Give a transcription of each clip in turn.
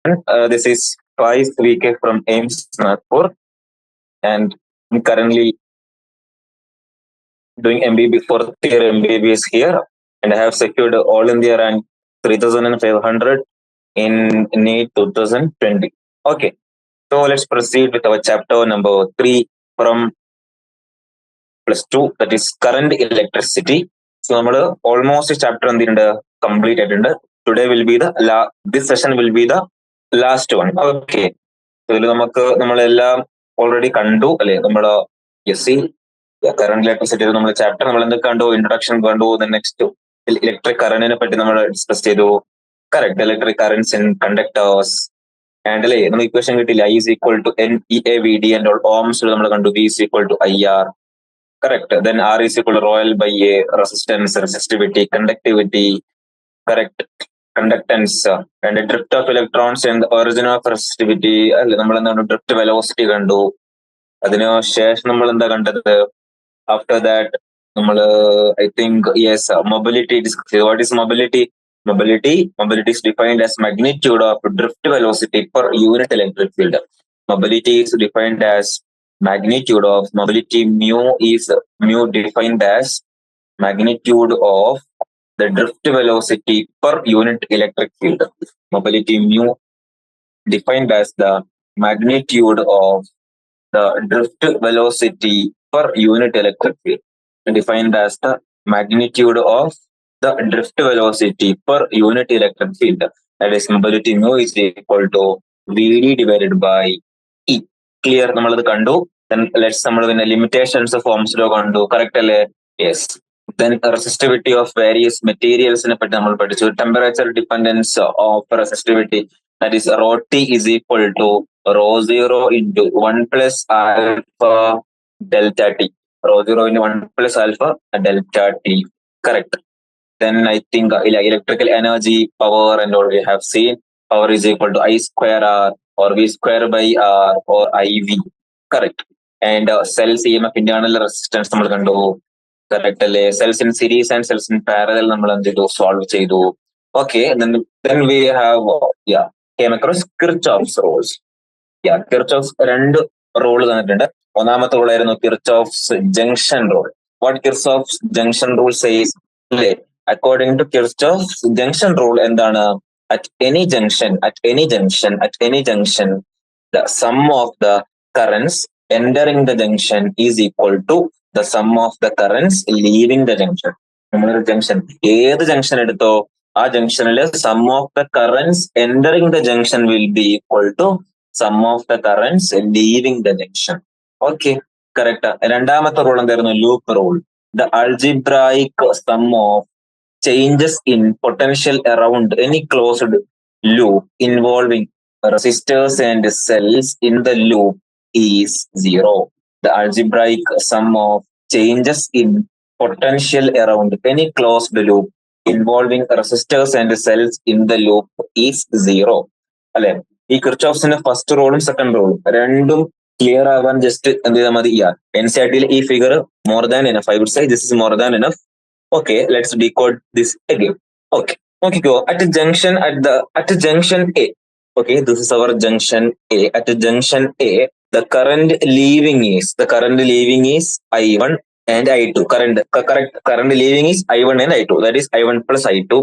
This is Faiz VK from AIMS Nagpur, and I'm currently doing MBB fourth year MBBS here, and I have secured all India rank 3,500 in NEET 2020. Okay, so let's proceed with our chapter number 3 from +2, that is current electricity. So നമ്മൾ almost chapter എന്തിട്ടുണ്ട് complete ആയിട്ടുണ്ട്. Today will be this session will be the last one. Okay, ഇതിൽ നമ്മളെല്ലാം already കണ്ടു അല്ലെ. നമ്മുടെ C current electricity നമ്മൾ chapter നമ്മൾ എന്തൊക്കെ കണ്ടു? ഇൻട്രൊഡക്ഷൻ കണ്ടു. നെക്സ്റ്റ് ഇലക്ട്രിക് കറന്റിനെ പറ്റി നമ്മൾ ഡിസ്കസ് ചെയ്തു. Correct, electric currents in conductors and അല്ലേ നമ്മൾ ഇക്വേഷൻ കിട്ടില്ല. I is equal to NEAVD and all ohms നമ്മൾ കണ്ടു. V is equal to IR. Correct. Then R is equal to rho L by A, resistance, resistivity, conductivity, correct, conductance, and the drift of electrons and the origin of resistivity. നമ്മൾ എന്താണ് drift velocity കണ്ടു. അതിന് ശേഷം നമ്മൾ എന്താ കണ്ടത്? After that നമ്മൾ I think yes, mobility discuss. What is mobility? Mobility is defined as magnitude of drift velocity per unit electric field. Mobility is defined as magnitude of mobility. Mu defined as magnitude of the drift velocity per unit electric field. Mobility mu defined as the magnitude of the drift velocity per unit electric field. Defined as the magnitude of the drift velocity per unit electric field. That is mobility mu is equal to Vd divided by E. Clear? നമ്മളത് കണ്ടു. Then let's നമ്മൾ പിന്നെ limitations of Ohm's law കണ്ടു. Correct അല്ലേ? Yes. Then resistivity of various materials നെ പറ്റി നമ്മൾ പഠിച്ചു. Temperature dependence of resistivity, that is rho T is equal to rho 0 into 1 plus alpha delta T. Rho 0 into 1 plus alpha delta T. Correct. Then I think electrical energy, power and all we have seen. Power is equal to I square R or V square by R or IV. Correct. And cells EMF internal resistance നമ്മൾ കണ്ടു. Correct അല്ലേ? Cells in series and cells in parallel നമ്മൾ എന്ത് ചെയ്തു? Solve ചെയ്തു. Okay, then we have came across Kirchhoff's rules. Kirchhoff's രണ്ട് rule തന്നിട്ടുണ്ട്. ഒന്നാമത്തെ റൂൾ ആയിരുന്നു Kirchhoff's junction rule. What Kirchhoff's junction rule says? അല്ലേ? According to Kirchhoff's junction rule എന്താണ്? At any junction, the sum of the currents entering the junction is equal to the sum of the currents leaving the junction. നമ്മളൊരു junction, ഏത് junction എടുത്തോ ആ ജംഗ്ഷനിൽ sum of the currents entering the junction will be equal to sum of the currents leaving the junction. Okay, correct. രണ്ടാമത്തെ rule എന്തായിരുന്നു? Loop rule. The algebraic sum of changes in potential around any closed loop involving resistors and cells in the loop is 0. The algebraic sum of changes in potential around any closed loop involving resistors and cells in the loop is 0. അല്ലെ? ഈ കിർച്ചോഫ്സിന്റെ first റൂളും second റൂളും രണ്ടും clear ആവാൻ just എന്ത് ചെയ്താൽ മതി? NCERT ഈ figure more than enough. I would say this is more than enough. Okay, let's decode this again. Okay, go at a junction A. Okay, this is our junction A. At a junction A, the current leaving is I1 and I2. Current leaving is I1 and I2. That is I1 plus I2.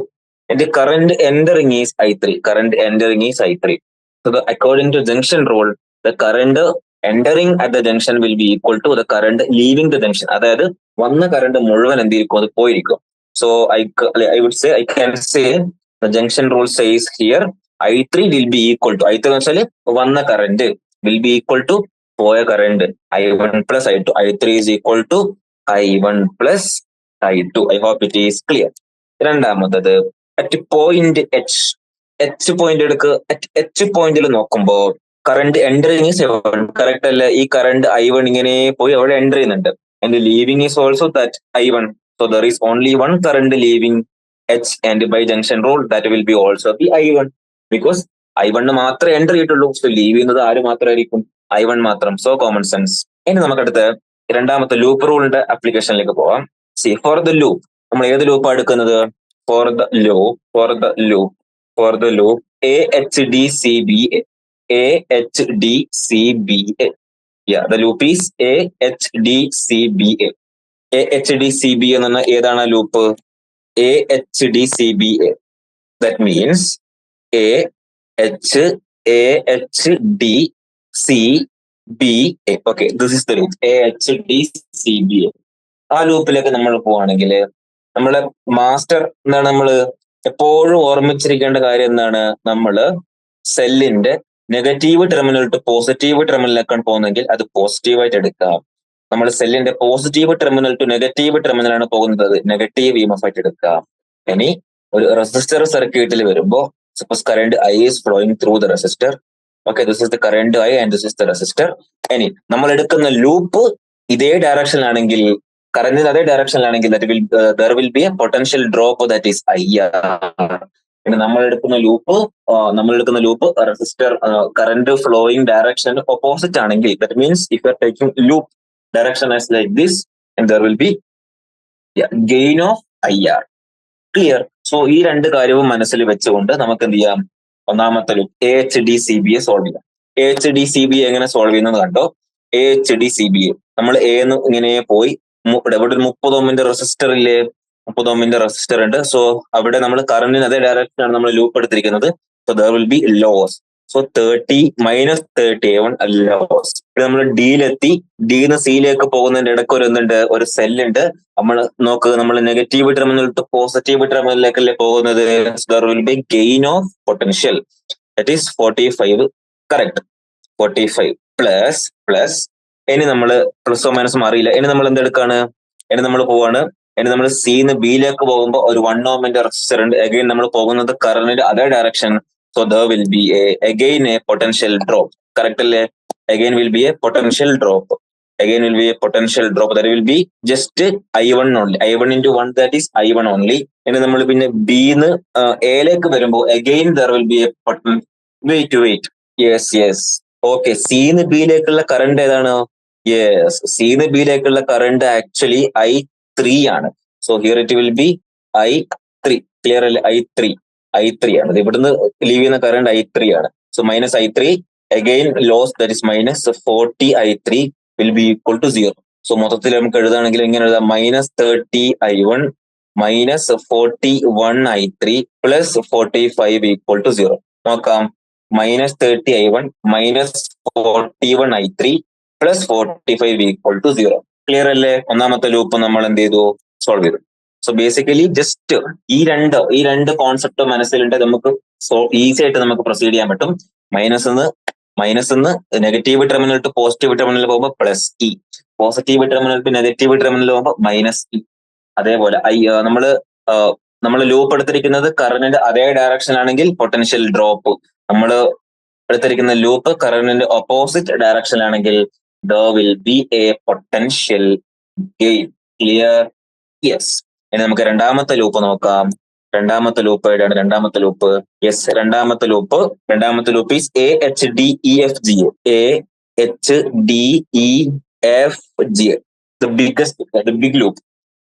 And the current entering is I3. So according to junction rule, the current entering at the junction will be equal to the current leaving the junction. അതായത് വന്ന current മുഴുവൻ എന്തിരിക്കും? അത് പോയിരിക്കും. So I would say, I can say the junction rule says here I3 will be equal to, I3 എന്ന് വെച്ചാൽ വന്ന current will be equal to പോയ current I1 plus I2. I3 is equal to I1 plus I2. I hope it is clear. രണ്ടാമത്തത് at point H point എടുക്കുക. At H പോയിന്റിൽ നോക്കുമ്പോൾ current entering is I1. Correct അല്ല? ഈ current I1 ഇങ്ങനെ പോയി അവിടെ എൻ്റർ ചെയ്യുന്നുണ്ട്. And leaving is also that I1. So there is only one current leaving H, and by junction rule that will be also be I1, because I1 മാത്രമേ enter ചെയ്തിട്ടുള്ളൂ. So leave ചെയ്യുന്നത് ആര് മാത്രമായിരിക്കും? I1 മാത്രം. So common sense. ഇനി നമുക്കടുത്ത് രണ്ടാമത്തെ loop റൂളിന്റെ ആപ്ലിക്കേഷനിലേക്ക് പോവാം. C for the loop നമ്മൾ ഏത് ലൂപ്പാണ് എടുക്കുന്നത്? For the loop AHDCBA. AHDCBA. Yeah, the loop is AHDCBA. AHDCBA എന്ന് പറഞ്ഞാൽ ഏതാണ് loop? AHDCBA. That means AHDCBA. Okay, this is the loop. AHDCBA. ആ ലൂപ്പിലേക്ക് നമ്മൾ പോവാണെങ്കിൽ നമ്മളെ മാസ്റ്റർ എന്താണ്, നമ്മൾ എപ്പോഴും ഓർമ്മിച്ചിരിക്കേണ്ട കാര്യം എന്താണ്? നമ്മള് സെല്ലിന്റെ നെഗറ്റീവ് ടെർമിനൽ ടു പോസിറ്റീവ് ടെർമിനലിലേക്കാണ് പോകുന്നതെങ്കിൽ അത് പോസിറ്റീവായിട്ട് എടുക്കാം. നമ്മൾ സെല്ലിന്റെ പോസിറ്റീവ് ടെർമിനൽ ടു നെഗറ്റീവ് ടെർമിനലാണ് പോകുന്നത്, നെഗറ്റീവ് ഇഎംഎഫ് ആയിട്ട് എടുക്കാം. ഇനി ഒരു റെസിസ്റ്റർ സർക്യൂട്ടിൽ വരുമ്പോൾ suppose current I is flowing through the resistor. Okay, this is the current I and this is the resistor. ഇനി നമ്മൾ എടുക്കുന്ന ലൂപ്പ് ഇതേ ഡയറക്ഷനിലാണെങ്കിൽ, കറന്റിന് അതേ ഡയറക്ഷനിലാണെങ്കിൽ there will be a potential drop that is IR. പിന്നെ നമ്മൾ എടുക്കുന്ന loop resistor current flowing direction opposite ആണെങ്കിൽ, that means if you are taking loop direction as like this and there will be gain of IR. Clear? So ഈ രണ്ട് കാര്യവും മനസ്സിൽ വെച്ചുകൊണ്ട് നമുക്ക് എന്ത് ചെയ്യാം? ഒന്നാമത്തെ ലൂപ്പ് AHDCBA സോൾവ് ചെയ്യാം. AHDCBA എങ്ങനെ സോൾവ് ചെയ്യുന്നത് കണ്ടോ? AHDCBA നമ്മൾ എന്ന് ഇങ്ങനെ പോയി ഇവിടെ ഒരു 30 ഓമിന്റെ റെസിസ്റ്റർ ഇല്ലേ? 30 ഓമിന്റെ റെസിസ്റ്റർ ഉണ്ട്. സോ അവിടെ നമ്മൾ കറന്റിന് അതേ ഡയറക്ഷനാണ് നമ്മൾ ലൂപ്പ് എടുത്തിരിക്കുന്നത്. So there will be loss. So 30 - 30 A1 loss. നമ്മൾ ഡിയിലെത്തി, ഡിന്ന് സിയിലേക്ക് പോകുന്നതിന്റെ ഇടയ്ക്ക് ഒരു സെല്ലുണ്ട്. നമ്മൾ നോക്ക്, നമ്മൾ നെഗറ്റീവ് ടെർമിനൽ ടു പോസിറ്റീവ് ടെർമിനലിലേക്കല്ലേ പോകുന്നത്. there will be gain of potential, that is 45. Correct, 45 plus ഇനി നമ്മൾ പ്ലസോ മൈനസും അറിയില്ല. ഇനി നമ്മൾ എന്തെടുക്കാണ്? ഇനി നമ്മൾ പോവാണ്. ഇനി നമ്മൾ സിന്ന് ബിയിലേക്ക് പോകുമ്പോൾ ഒരു 1 ഓമിന്റെ റെസിസ്റ്റർ ഉണ്ട്. അഗൈൻ നമ്മൾ പോകുന്നത് കറന്റിന്റെ അതേ direction. So there will be again a potential drop. Correct അല്ലേ? again will be a potential drop. That will be just I1 only. I1 into 1, that is I1 only. ഇനി നമ്മൾ പിന്നെ ബിന്ന് എയിലേക്ക് വരുമ്പോൾ again there will be a wait. Yes. Okay, സിന്ന് ബിയിലേക്കുള്ള current ഏതാണ്? Yes, സിന്ന് ബിയിലേക്കുള്ള കറണ്ട് ആക്ച്വലി I3 ആണ്. So here it will be I3. Clear അല്ലേ? I3 ആണ്. ഇവിടുന്ന് ലീവ് ചെയ്യുന്ന കറണ്ട് I3 ആണ്. So -I3 again loss, that is -40 I3 will be equal to 0. So മൊത്തത്തിൽ നമുക്ക് എഴുതാണെങ്കിൽ എങ്ങനെ എഴുതാം? -30 I1 -41 I3 +45 ഈക്വൽ ടു 0. നോക്കാം. -30 I1 -41 I3 +45 equal to 0. Clear അല്ലേ? ഒന്നാമത്തെ ലൂപ്പ് നമ്മൾ എന്ത് ചെയ്തു? സോൾവ് ചെയ്തു. സോ ബേസിക്കലി ജസ്റ്റ് ഈ രണ്ട് കോൺസെപ്റ്റ് മനസ്സിലുണ്ട്, നമുക്ക് ഈസി ആയിട്ട് നമുക്ക് പ്രൊസീഡ് ചെയ്യാൻ പറ്റും. Minus negative terminal to positive terminal പോകുമ്പോൾ +E, positive terminal to negative terminal പോകുമ്പോൾ -E. അതേപോലെ നമ്മൾ ലൂപ്പ് എടുത്തിരിക്കുന്നത് കറന്റിന്റെ അതേ ഡയറക്ഷൻ ആണെങ്കിൽ പൊട്ടൻഷ്യൽ ഡ്രോപ്പ്. നമ്മൾ എടുത്തിരിക്കുന്ന ലൂപ്പ് കറന്റിന്റെ opposite ഡയറക്ഷനിലാണെങ്കിൽ there will be a potential gain. Clear? Yes. ഇനി നമുക്ക് രണ്ടാമത്തെ ലൂപ്പ് നോക്കാം. രണ്ടാമത്തെ ലൂപ്പ് ഏതാണ്? രണ്ടാമത്തെ loop is AHDEFGA. AHDEFGA, the big loop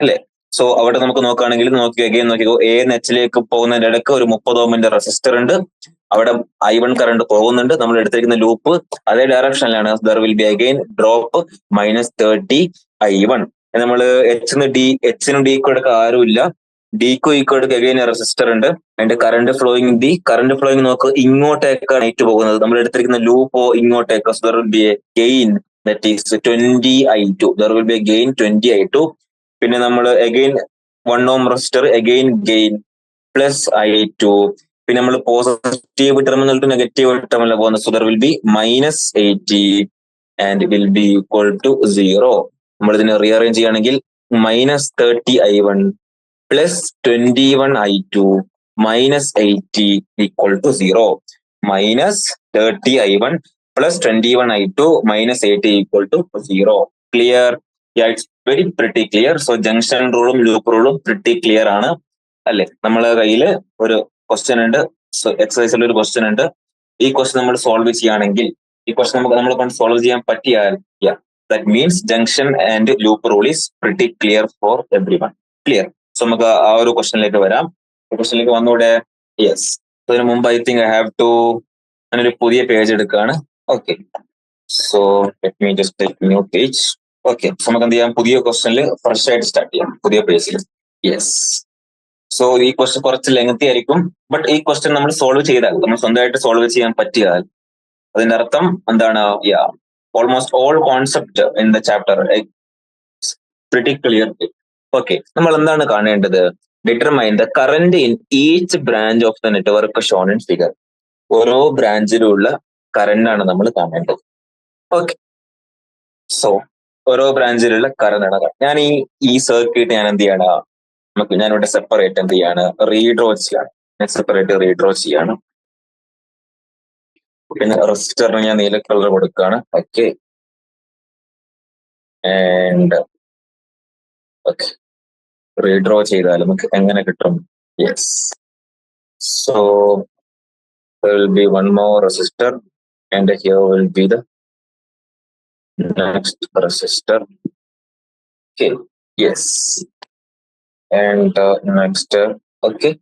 അല്ലേ? സോ അവിടെ നമുക്ക് നോക്കുകയാണെങ്കിൽ നോക്കിക്കോ, എച്ചിലേക്ക് പോകുന്നതിന്റെ ഇടയ്ക്ക് ഒരു 30 ഓമിന്റെ റെസിസ്റ്റർ ഉണ്ട്. അവിടെ I1 കറണ്ട് പോകുന്നുണ്ട്. നമ്മൾ എടുത്തിരിക്കുന്ന ലൂപ്പ് അതേ ഡയറക്ഷനിലാണ്. there will be again drop -30 I1. നമ്മൾ എച്ചിനും ഡിക്കും എടുക്കുക ആരുമില്ല. ഡിക്കും ഈക്കും എടുക്കുക അഗൈൻ റെസിസ്റ്റർ ഉണ്ട്. അതിന്റെ കറണ്ട് ഫ്ലോയിങ് നോക്ക്, ഇങ്ങോട്ടേക്കാണ് ഏറ്റു പോകുന്നത്. നമ്മൾ എടുത്തിരിക്കുന്ന ലൂപ്പോ ഇങ്ങോട്ടേക്ക്. there will be a gain, that is 20 I2. there will be a gain 20 I2. പിന്നെ നമ്മൾ again 1 ohm resistor, again gain +I2. പിന്നെ നമ്മൾ positive terminal to negative terminal പോകുന്നത്. So there will be -80 and will be equal to 0. നമ്മൾ ഇതിനെ rearrange ചെയ്യുകയാണെങ്കിൽ -30 I1 +21 I2 -80 equal to 0. -30 I1 +21 I2 -80 equal to 0. Clear? Yeah, it's very pretty clear. So junction റൂളും loop റൂളും pretty clear ആണ് അല്ലെ? നമ്മളെ കയ്യിൽ ഒരു ക്വസ്റ്റ്യൻ ഉണ്ട്. സോ എക്സസൈസിൽ ഒരു ക്വസ്റ്റ്യൻ ഉണ്ട്. ഈ ക്വസ്റ്റ്യൻ നമ്മൾ സോൾവ് ചെയ്യുകയാണെങ്കിൽ, ഈ ക്വസ്റ്റ്യൻ നമ്മളെ കൊണ്ട് സോൾവ് ചെയ്യാൻ പറ്റിയാൽ, that means junction and loop rule is pretty clear for everyone. Clear? So നമുക്ക് ആ ഒരു ക്വസ്റ്റ്യനിലേക്ക് വരാം. ക്വസ്റ്റ്യനിലേക്ക് വന്നൂടെ? യെസ്. അതിന് മുമ്പ് I think I have to ഞാനൊരു പുതിയ പേജ് എടുക്കുകയാണ്. Okay, so let me just take new page. Okay, നമുക്ക് എന്ത് ചെയ്യാം, പുതിയ ക്വസ്റ്റനിൽ ഫ്രഷ് ആയിട്ട് സ്റ്റാർട്ട് ചെയ്യാം, പുതിയ പേജിൽ. യെസ്, സോ ഈ ക്വസ്റ്റൻ കുറച്ച് ലെങ്തി ആയിരിക്കും. ബട്ട് ഈ ക്വസ്റ്റൻ നമ്മൾ സോൾവ് ചെയ്താൽ, നമ്മൾ സ്വന്തമായിട്ട് സോൾവ് ചെയ്യാൻ പറ്റിയാൽ അതിന്റെ അർത്ഥം എന്താണ്? Yeah, almost all concept in the chapter pretty clear. Okay, നമ്മൾ എന്താണ് കാണേണ്ടത്? Determine the current in each branch of the network shown in figure. ഓരോ ബ്രാഞ്ചിലുള്ള കറന്റ് ആണ് നമ്മൾ കാണേണ്ടത്. ഓക്കെ, സോ ഓരോ ബ്രാഞ്ചിലുള്ള കറന്റ് ആണ്. ഞാൻ ഈ സർക്യൂട്ട് ഞാൻ എന്ത് ചെയ്യണം, ഞാനിവിടെ സെപ്പറേറ്റ് എന്ത് ചെയ്യാണ്, റീഡ്രോ ചെയ്യാണ്. ഞാൻ സെപ്പറേറ്റ് റീഡ്രോ ചെയ്യാണ്. പിന്നെ റെസിസ്റ്ററിന് ഞാൻ നീല കളർ കൊടുക്കുകയാണ്. ഓക്കെ, ആൻഡ് ഓക്കെ, റീഡ്രോ ചെയ്താൽ നമുക്ക് എങ്ങനെ കിട്ടും? Yes, so there will be one more resistor and here will be the next resistor. Okay, yes, and next okay,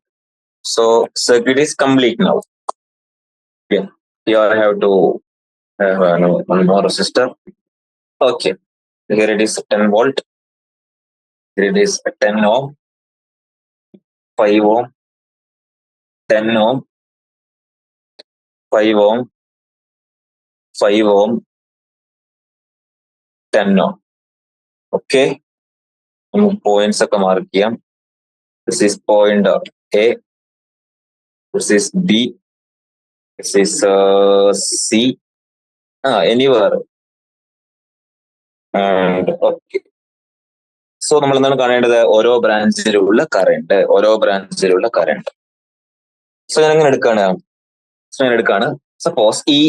so circuit is complete now. Yeah, here I have to have one more resistor. Okay, here it is 10 volt, here it is 10 ohm, 5 ohm, 10 ohm, 5 ohm, 5 ohm, 10 ohm. Okay, നമുക്ക് points ഒക്കെ mark ചെയ്യാം. This is point A, this is B, this is C, anywhere. And okay, so നമ്മൾ എന്താണ് കാണേണ്ടത്? ഓരോ ബ്രാഞ്ചിലുള്ള current, ഓരോ ബ്രാഞ്ചിലുള്ള current. So ഞാൻ എങ്ങനെ എടുക്കാണ്? സപ്പോസ് ഈ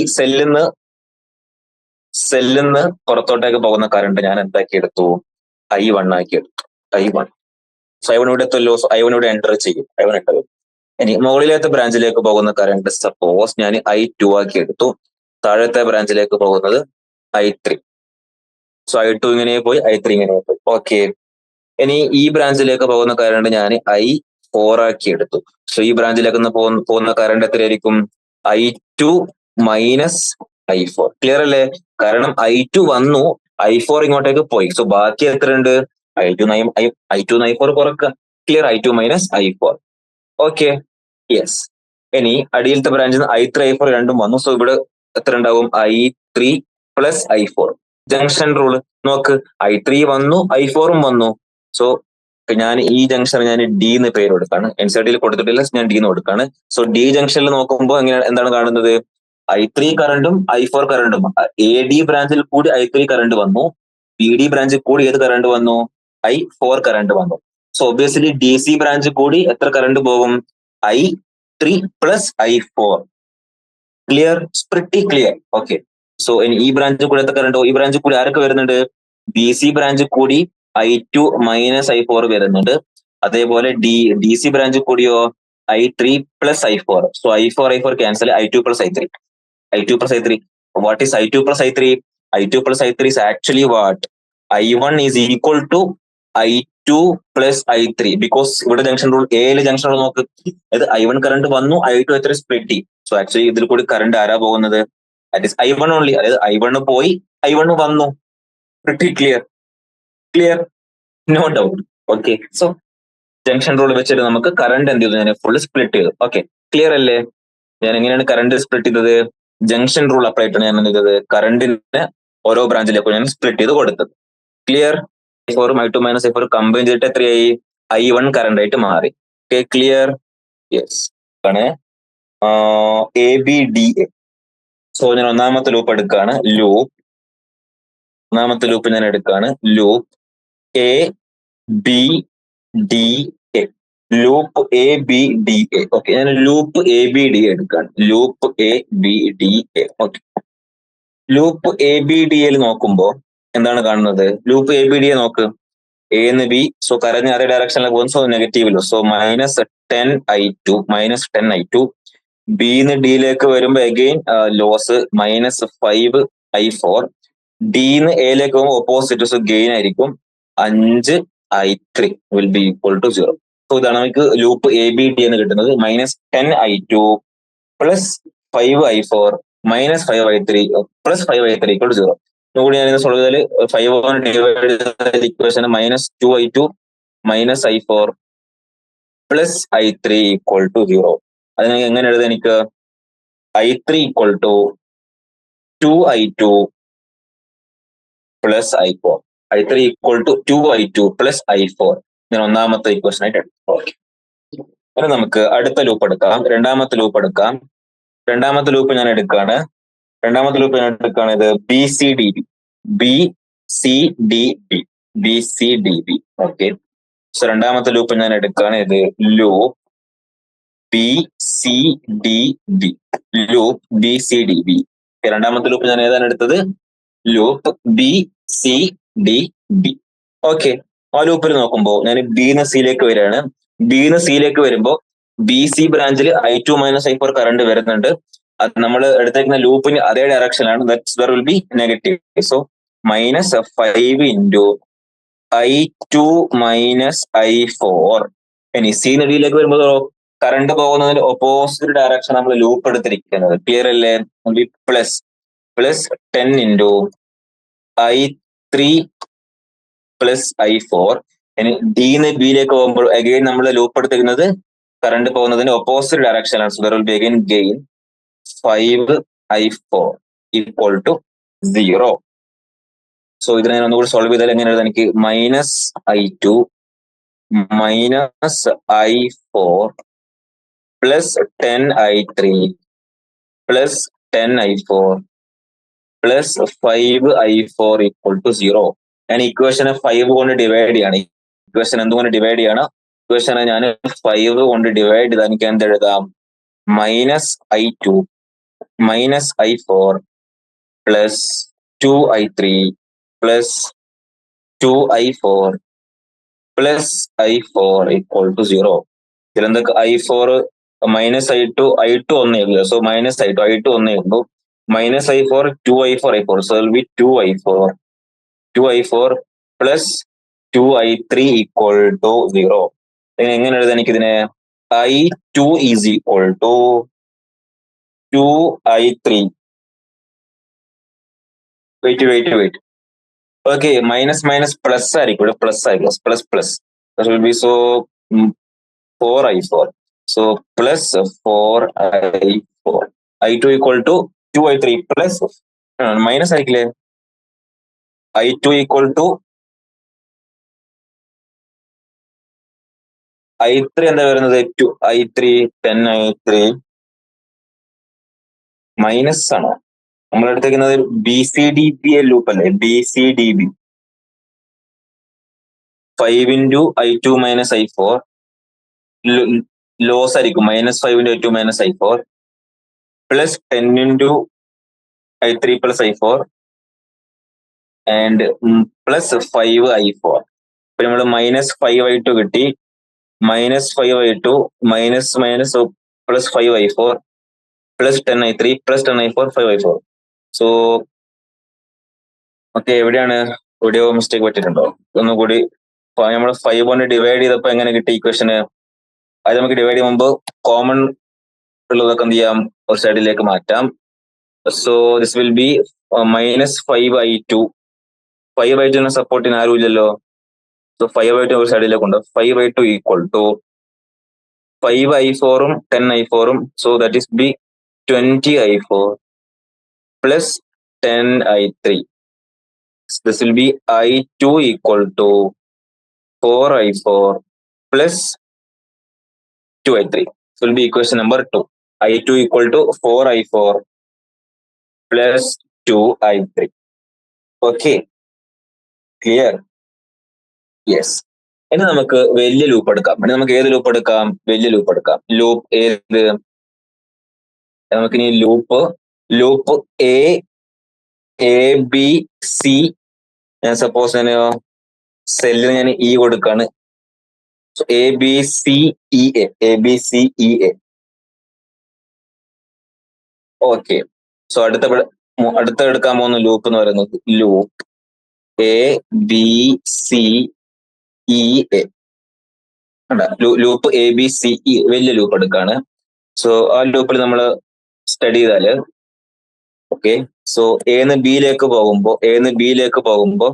സെല്ലിന്ന് പുറത്തോട്ടേക്ക് പോകുന്ന കറണ്ട് ഞാൻ എന്താക്കി എടുത്തു? I1 ആക്കി എടുത്തു. I1. സോ I1 ഇവിടെ എത്തുമല്ലോ. സോ I1 ഇവിടെ എൻ്റർ ചെയ്യും. I1 ഇട്ടത്. ഇനി മുകളിലത്തെ ബ്രാഞ്ചിലേക്ക് പോകുന്ന കറണ്ട് സപ്പോസ് ഞാൻ I2 ആക്കി എടുത്തു. താഴത്തെ ബ്രാഞ്ചിലേക്ക് പോകുന്നത് I3. സോ I2 ഇങ്ങനെ പോയി, I3 ഇങ്ങനെ പോയി. ഓക്കെ, ഇനി ഈ ബ്രാഞ്ചിലേക്ക് പോകുന്ന കറണ്ട് ഞാൻ I4 ആക്കി എടുത്തു. സോ ഈ ബ്രാഞ്ചിലേക്ക് പോകുന്ന കറണ്ട് എത്രയായിരിക്കും? I2 minus I4. ക്ലിയർ അല്ലേ? കാരണം I2 വന്നു, I4 ഇങ്ങോട്ടേക്ക് പോയി. സോ ബാക്കി എത്രയുണ്ട്? I2 I4 കുറക്കുക. Clear, I2 minus I4. Okay, yes. ഇനി അടിയിലത്തെ ബ്രാഞ്ചിൽ നിന്ന് I3 I4 രണ്ടും വന്നു. സോ ഇവിടെ എത്ര ഉണ്ടാവും? I3 plus I4. Junction rule നോക്ക്, I3 വന്നു, I4ഉം വന്നു. സോ ഞാൻ ഈ ജംഗ്ഷൻ ഞാൻ ഡി എന്ന് പേര് കൊടുക്കാണ്. NCERT കൊടുത്തിട്ടില്ല, ഞാൻ ഡി എന്ന് കൊടുക്കാണ്. സോ ഡി ജംഗ്ഷനിൽ നോക്കുമ്പോൾ എന്താണ് കാണുന്നത്? I3 കറണ്ടും I4 കറണ്ടും. AD ബ്രാഞ്ചിൽ കൂടി I3 കറണ്ട് വന്നു, BD ബ്രാഞ്ചിൽ കൂടി ഏത് കറണ്ട് വന്നു? I4 കറണ്ട് വന്നു. സോ ഒബ്വിയസ്ലി DC ബ്രാഞ്ചിൽ കൂടി എത്ര കറണ്ട് പോകും? I3 plus I4. Clear, pretty clear. Okay, so ഇനി ഈ ബ്രാഞ്ചിൽ കൂടി എത്ര കറണ്ട്? ഈ ബ്രാഞ്ചിൽ കൂടി ആരൊക്കെ വരുന്നുണ്ട്? BC ബ്രാഞ്ചിൽ കൂടി I2 മൈനസ് I4 വരുന്നുണ്ട്. അതേപോലെ DC ബ്രാഞ്ചിൽ കൂടിയോ I3 plus I4. So I4 cancel, I2 plus I3. I2 plus I3. What is I2 plus I3? I2 plus I3 is actually what? I1 is equal to I2 plus I3. Because ഇവിടെ junction rule, എയില് junction rule നോക്ക്, അത് I1 current വന്നു, I2 എത്ര split. So actually ഇതിൽ കൂടി current ആരാ പോകുന്നത്? That is I1 only. അതായത് I1 പോയി, I1 വന്നു. Pretty clear, no doubt. Okay, so junction rule വെച്ചിട്ട് നമുക്ക് കറണ്ട് എന്ത് ചെയ്തു? ഞാൻ ഫുൾ സ്പ്ലിറ്റ് ചെയ്തു. ഓക്കെ, ക്ലിയർ അല്ലേ? ഞാൻ എങ്ങനെയാണ് കറണ്ട് സ്പ്ലിറ്റ് ചെയ്തത്? ജംഗ്ഷൻ റൂൾ അപ്ലൈ ആയിട്ടാണ് ഞാൻ എന്ത് ചെയ്തത്? കറണ്ടിനെ ഓരോ ബ്രാഞ്ചിലേക്കും ഞാൻ സ്പ്ലിറ്റ് ചെയ്ത് കൊടുത്തത്. Clear? I4 I2 minus I4 combine ചെയ്തിട്ട് എത്രയായി? I1 കറണ്ട് ആയിട്ട് മാറി. Okay, clear? യെസ് ആണ്. ABDA. സോ ഞാൻ ഒന്നാമത്തെ ലൂപ്പ് എടുക്കുകയാണ്. ഒന്നാമത്തെ ലൂപ്പ് ഞാൻ എടുക്കുകയാണ്. Loop ABDA. Loop ABDA. Okay, ഞാൻ ലൂപ്പ് ABDA എടുക്കുകയാണ്. Loop ABDA. Okay, loop ABDA നോക്കുമ്പോ എന്താണ് കാണുന്നത്? ലൂപ്പ് ABDA നോക്ക്, A എന്ന് B. സോ കറന്റ് അതേ ഡയറക്ഷനിൽ പോകുന്നു. സോ നെഗറ്റീവിലും. So minus 10 I2. ബിന്ന് ഡിയിലേക്ക് വരുമ്പോ അഗെയിൻ ലോസ് മൈനസ് 5 I4. ഡിന്ന് എയിലേക്ക് പോകുമ്പോൾ ഓപ്പോസിറ്റ്. സോ ഗെയിൻ ആയിരിക്കും 5 I3 will be equal to 0. So ഇതാണ് നമുക്ക് ലൂപ്പ് ABD എന്ന് കിട്ടുന്നത്. -10 I2 plus 5i4 minus 5i3 plus 5i3 equal 0. ഒന്നുകൂടി ഞാൻ സോൾവ് ചെയ്താൽ 5 കൊണ്ട് ഡിവൈഡ് ചെയ്ത equation minus 2i2 minus i4 plus i3 equal to 0. അതിനെ എങ്ങനെ എഴുതാം? എനിക്ക് i3 equal to 2i2 plus i4. i3 equal to 2i2 plus i4. ഞാൻ ഒന്നാമത്തെ ഇക്വേഷൻ ആയിട്ട് എടുത്തു. ഓക്കെ, ഇനി നമുക്ക് അടുത്ത ലൂപ്പ് എടുക്കാം. രണ്ടാമത്തെ ലൂപ്പ് എടുക്കാം. രണ്ടാമത്തെ ലൂപ്പ് ഞാൻ എടുക്കുകയാണ്. ഇത് B C D B. Okay, so രണ്ടാമത്തെ ലൂപ്പ് ഞാൻ എടുക്കുകയാണ്. ഇത് loop B C D B. രണ്ടാമത്തെ ലൂപ്പ് ഞാൻ ഏതാണ് എടുത്തത്? Loop B C D B. Okay, ആ ലൂപ്പിൽ നോക്കുമ്പോൾ ഞാൻ ബിന്ന് സിയിലേക്ക് വരികയാണ്. ബിന്ന് സിയിലേക്ക് വരുമ്പോൾ ബി സി ബ്രാഞ്ചിൽ i2 മൈനസ് i4 കറണ്ട് വരുന്നുണ്ട്. അത് നമ്മൾ എടുത്തേക്കുന്ന ലൂപ്പിന് അതേ ഡയറക്ഷനാണ്. There will be negative. So minus 5 into i2 minus i4. ഇനി സി ഡിയിലേക്ക് വരുമ്പോൾ കറണ്ട് പോകുന്നതിന് ഓപ്പോസിറ്റ് ഡയറക്ഷൻ നമ്മൾ ലൂപ്പ് എടുത്തിരിക്കുന്നത്. ക്ലിയർ അല്ലേ? Plus 10 into i3 plus i4. ഇനി ഡിന്ന് ബിയിലേക്ക് പോകുമ്പോൾ അഗെയിൻ നമ്മൾ ലൂപ്പ് എടുത്തിരിക്കുന്നത് കറണ്ട് പോകുന്നതിന് ഓപ്പോസിറ്റ് ഡയറക്ഷനാണ്. So there will be again gain 5i4 equal to 0. So ഇതിനെ ഞാൻ ഒന്നുകൂടി സോൾവ് ചെയ്താൽ എങ്ങനെ എഴുതാം? എനിക്ക് minus i2 minus i4 plus 10i3 plus 10i4 plus 5i4 equal to 0. ഞാൻ ഇക്വേഷനെ 5 കൊണ്ട് ഡിവൈഡ് ചെയ്യാണ്. ഇക്വേഷൻ എന്തുകൊണ്ട് ഡിവൈഡ് ചെയ്യണം? ഇക്വേഷനെ ഞാൻ 5 കൊണ്ട് ഡിവൈഡ് ചെയ്താൽ എനിക്ക് എന്തെഴുതാം? Minus i2 minus i4 plus 2i3 plus 2i4 plus i4 equal to 0. ഇതിലെന്തൊക്കെ i4 മൈനസ് i2 ഒന്നേ ഉള്ളൂ. സോ മൈനസ് i2 ഒന്നേ ഉള്ളൂ. Minus i4 2i4 so will be 2i4 plus 2i3 equal to 0. എങ്ങനെ എഴുതാൻ? എനിക്ക് ഇതിനെ i2 is equal to 2i3. Wait. Okay, minus plus ആയിരിക്കും. ഇവിടെ പ്ലസ് ആയിരിക്കും. Plus will be so 4i4. So plus 4i4. i2 equal to 2i3 plus minus ആയിരിക്കില്ലേ? i2 equal to i3 എന്താ വരുന്നത്? i3 10i3 മൈനസ് ആണോ? നമ്മൾ എടുത്തേക്കുന്നത് B C D B loop അല്ലേ? B C D B 5 into i2 minus i4 loss ആയിരിക്കും. Minus 5 into i2 minus i4 plus 10 into i3 plus i4 and plus 5i4. ഇപ്പൊ നമ്മൾ minus 5i2 കിട്ടി. Minus 5i2 minus plus 5i4 plus 10i3 plus 10i4 5i4. So okay, എവിടെയോ mistake പറ്റിയിട്ടുണ്ടോ? ഒന്നുകൂടി നമ്മൾ 5 കൊണ്ട് divide ചെയ്തപ്പോ എങ്ങനെ കിട്ടി ഇക്വേഷന്? അത് നമുക്ക് ഡിവൈഡ് ചെയ്യുമ്പോൾ കോമൺ ഉള്ളതൊക്കെ എന്ത് ചെയ്യാം? ഒരു സൈഡിലേക്ക് മാറ്റാം. So this will be minus 5i2 support ചെയ്യാൻ ആരും ഇല്ലല്ലോ. സോ 5i2 ഒരു സൈഡിലേക്ക് ഉണ്ട്. 5i2 equal to 5i4 10i4. So that is be 20i4 plus 10i3. This will be i2 equal to 4i4 plus 2i3. So will be equation number 2. i2 equal to 4i4 plus 2i3. Okay, clear? Yes. ഇനി നമുക്ക് വലിയ loop എടുക്കാം. നമുക്ക് ഏത് loop എടുക്കാം? വലിയ loop എടുക്കാം. Loop ഏത്? നമുക്കിനി ലൂപ്പ് എ ബി സി. ഞാൻ സപ്പോസ് ഞാൻ സെല്ലിന് ഞാൻ ഇ കൊടുക്കാണ്. A B C E A. Okay, so അടുത്ത എടുക്കാൻ പോകുന്ന ലൂപ്പ് എന്ന് പറയുന്നത് loop A B C E A. Loop A B C E വലിയ ലൂപ്പ് എടുക്കാണ്. സോ ആ ലൂപ്പിൽ നമ്മൾ സ്റ്റഡി ചെയ്താല് ഓക്കെ. സോ എന്ന് ബിയിലേക്ക് പോകുമ്പോ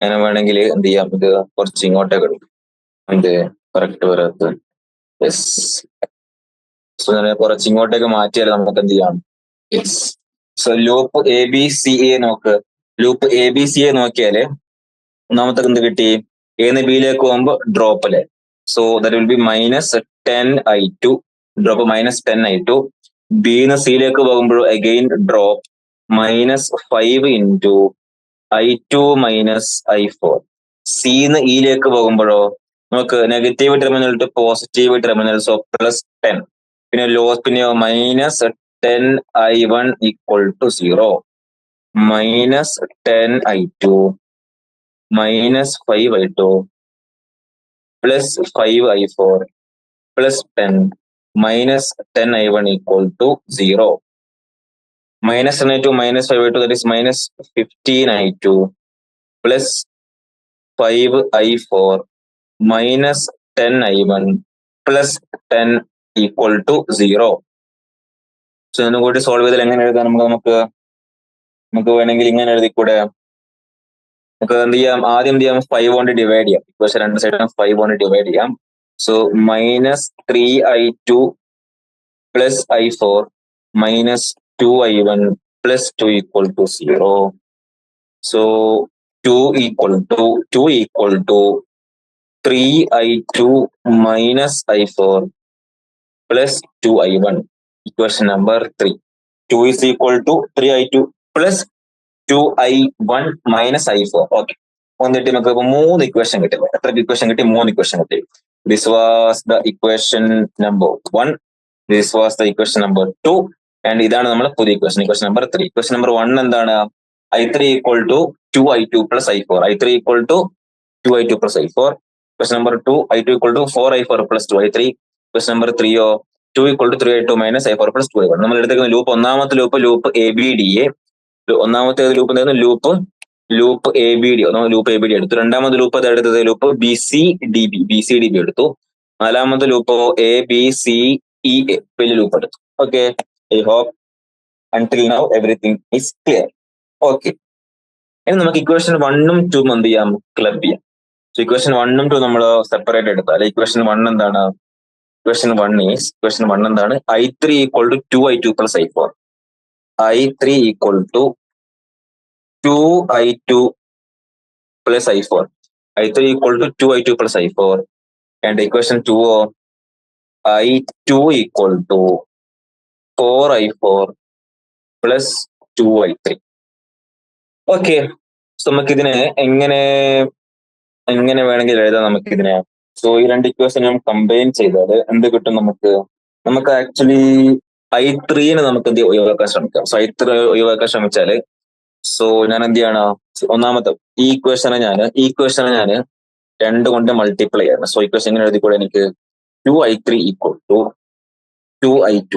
അങ്ങനെ വേണമെങ്കിൽ എന്ത് ചെയ്യാം, ഇത് കുറച്ച് ഇങ്ങോട്ടേക്ക് എടുക്കും. എന്ത് കറക്റ്റ് വരാത്ത യെസ്. സോ ഞാൻ കുറച്ച് ഇങ്ങോട്ടേക്ക് മാറ്റിയാൽ നമുക്ക് എന്ത് ചെയ്യാം, yes. So loop A B C A നോക്കിയാല് ഒന്നാമത്തെ എന്ത് കിട്ടി, എന്ന് ബിയിലേക്ക് പോകുമ്പോ ഡ്രോപ്പ് അല്ലേ. So that will be -10i2, drop -10i2. ബിന്ന് സിയിലേക്ക് പോകുമ്പോഴോ again drop -5 into i2 - i4. സിന്ന് ഇയിലേക്ക് പോകുമ്പോഴോ നമുക്ക് negative terminal to positive terminal, so +10. പിന്നെ പിന്നെയോ -10i1 = 0, -10i2 -5i2 +5i4 +10 -10i1 = 0. -10i2 -5i2, that is -15i2 +5i4 -10i1 +10 = 0. So ഇതിനും കൂടി സോൾവ് ചെയ്താൽ എങ്ങനെ എഴുതാം, നമുക്ക് വേണമെങ്കിൽ ഇങ്ങനെ എഴുതിക്കൂടെ. നമുക്ക് എന്ത് ചെയ്യാം, ആദ്യം എന്ത് ചെയ്യാം, 5 കൊണ്ട് ഡിവൈഡ് ചെയ്യാം. ഇക്വേഷൻ രണ്ട് സൈഡിലും 5 കൊണ്ട് ഡിവൈഡ് ചെയ്യാം. So -3i2 +i4 -2i1 +2 = 0. So 2 = 3i2 -i4 +2i1. Equation number 3. 2 is equal to 3i2 +2i1 -i4. Okay. വന്നിട്ട് നമുക്ക് ഇപ്പൊ 3 ഇക്വേഷൻ കിട്ടി. എത്ര ഇക്വേഷൻ കിട്ടി? 3 ഇക്വേഷൻ കിട്ടി. This was the equation number 1. This was the equation number 2. And ഇതാണ് നമ്മുടെ പുതിയ ഇക്വേഷൻ നമ്പർ 3. ഇക്വേഷൻ നമ്പർ 1 എന്താണ്? i3 = 2i2 +i4. i3 = 2i2 +i4. Question number 2, i2 = 4i4 +2i3. Question number 3, 2 = 3i2 -i4 +2i1. നമ്മൾ എടുത്തേക്കുന്ന loop, ഒന്നാമത്തെ loop ABDA. ഒന്നാമത്തെ loop എന്തായിരുന്നു? Loop ABD. Loop ABD എടുത്തു. രണ്ടാമത്തെ ലൂപ്പ് എടുത്തത് ലൂപ്പ് BCDB എടുത്തു. നാലാമത്തെ ലൂപ്പ് ABCEA വലിയ ലൂപ്പ് എടുത്തു. Okay, I hope until now everything is clear. ഓക്കെ, ഇനി നമുക്ക് ഇക്വേഷൻ 1ഉം 2ഉം എന്ത് ചെയ്യാം, ക്ലബ് ചെയ്യാം. സോ ഇക്വേഷൻ 1ഉം 2ഉം നമ്മൾ സെപ്പറേറ്റ് എടുത്താൽ ഇക്വേഷൻ 1 എന്താണ്? ഇക്വേഷൻ 1 എന്താണ്? i3 = 2i2 +i4. i3 = 2i2 +i4. i3 = 2i2 +i4. And equation 2, i2 = 4i4 +2i3. Okay, so നമുക്കിതിനെ എങ്ങനെ വേണമെങ്കിൽ എഴുതാം നമുക്കിതിനെ. സോ ഈ രണ്ട് ഇക്വേഷനും കമ്പൈൻ ചെയ്താൽ എന്ത് കിട്ടും നമുക്ക് ആക്ച്വലി i3നെ നമുക്ക് എന്ത് ഒഴിവാക്കാൻ ശ്രമിക്കാം. സോ i3 ഒഴിവാക്കാൻ ശ്രമിച്ചാല് സോ ഞാൻ എന്ത് ചെയ്യണം, ഒന്നാമത്തെ ഈ ഇക്വേഷനെ ഞാൻ 2 കൊണ്ട് മൾട്ടിപ്ലൈ ചെയ്യണം. സോ ഇക്വേഷൻ എങ്ങനെ എഴുതിക്കൂടെ എനിക്ക്? 2i3 = 2i2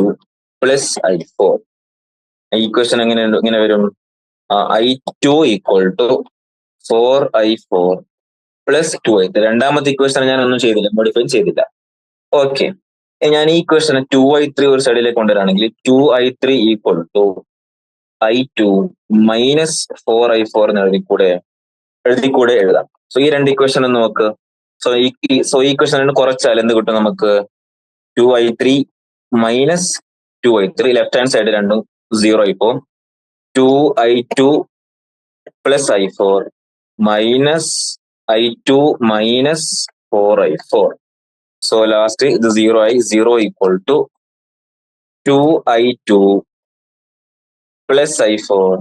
+i4. ഇക്വേഷൻ എങ്ങനെ വരും? i2 = 4i4 +2i3. രണ്ടാമത്തെ ഇക്വേഷൻ ഞാൻ ഒന്നും ചെയ്തില്ല, മോഡിഫൈ ചെയ്തില്ല. ഓക്കെ, ഞാൻ ഈ ഇക്വേഷൻ 2i3 ഒരു സൈഡിലേക്ക് കൊണ്ടുവരാണെങ്കിൽ 2i3 = i2 -4i4 എന്ന് എഴുതിക്കൂടെ എഴുതാം. സോ ഈ രണ്ട് ഇക്വേഷൻ ഒന്ന് നോക്ക്. സോ ഈ ഇക്വേഷൻ കുറച്ചാൽ എന്ത് കിട്ടും നമുക്ക്? 2i3 -2i3, left hand side രണ്ടും 0 ആയി പോകും. 2i2 +i4 -i2 -4i4. So last ഇത് 0 ആയി. 0 = 2i2 +i4